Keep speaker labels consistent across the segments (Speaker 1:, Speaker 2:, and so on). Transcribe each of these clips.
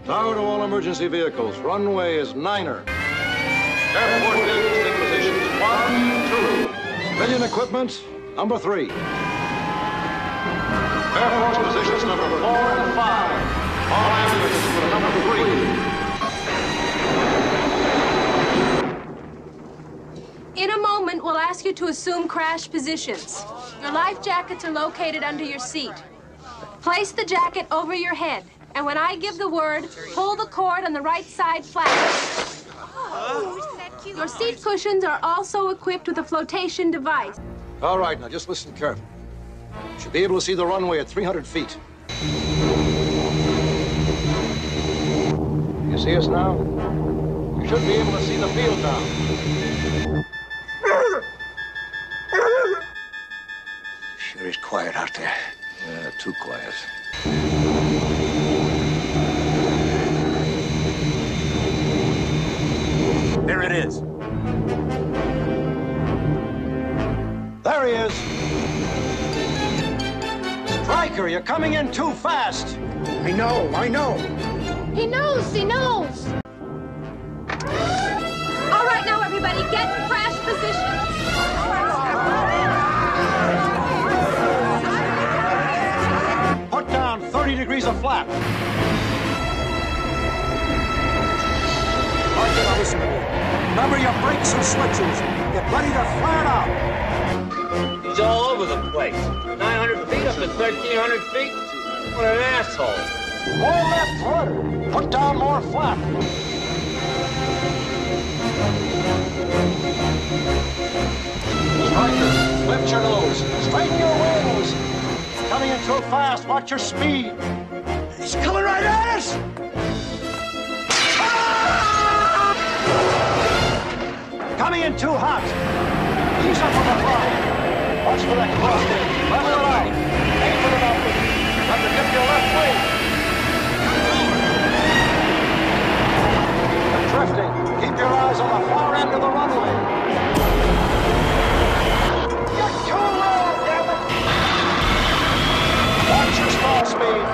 Speaker 1: Tower to all emergency vehicles. Runway is Niner. Airport vehicles take positions 1, 2. Civilian equipment, number 3. Air Force positions number 4 and 5. All ambulances for number 3.
Speaker 2: In a moment, we'll ask you to assume crash positions. Your life jackets are located under your seat. Place the jacket over your head, and when I give the word, pull the cord on the right side flat. Your seat cushions are also equipped with a flotation device.
Speaker 1: All right, now just listen carefully. You should be able to see the runway at 300 feet. You see us now? You should be able to see the field now.
Speaker 3: Sure is quiet out there.
Speaker 1: Yeah, too quiet.
Speaker 4: There it is.
Speaker 1: There he is. Stryker, you're coming in too fast.
Speaker 3: I know.
Speaker 2: He knows! All right, now, everybody, get in crash position.
Speaker 1: Put down 30 degrees of flap.
Speaker 4: All right, now listen to me. Remember your brakes and switches. Get ready to flat out.
Speaker 5: He's all over the place. 900 feet up to 1,300 feet. What an asshole.
Speaker 1: More left rudder. Put down more flap. Stryker, lift your nose. Straighten your wings. Coming in too fast. Watch your speed.
Speaker 3: He's coming right at us!
Speaker 1: Coming in too hot. Ease up on the fly. Watch for that crosswind. Level it out. Aim for the mountain. Have to dip your left wing. You're drifting. Keep your eyes on the far end of the runway. You're too low, damn it. Watch your stall speed.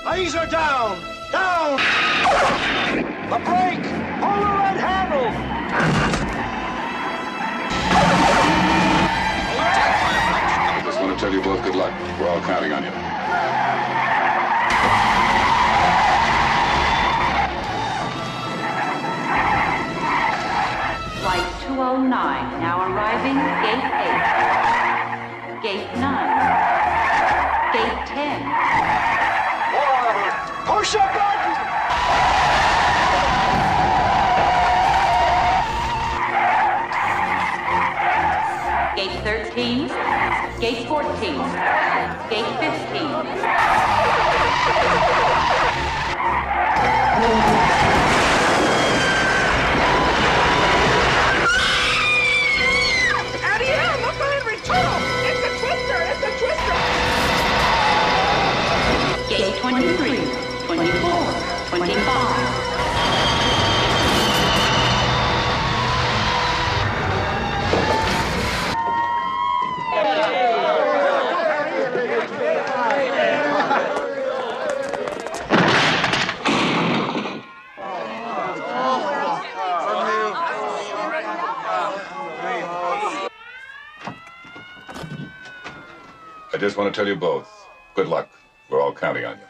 Speaker 1: Laser down! Down! The brake! Pull the red handle!
Speaker 6: I just want to tell you both good luck. We're all counting on you.
Speaker 7: Flight 209 now arriving gate 8. Gate 9. Gate 10.
Speaker 1: Push your button!
Speaker 7: Gate 13. Gate 14. Gate 15. Gate 23, 24, 25.
Speaker 6: I just want to tell you both good luck. We're all counting on you.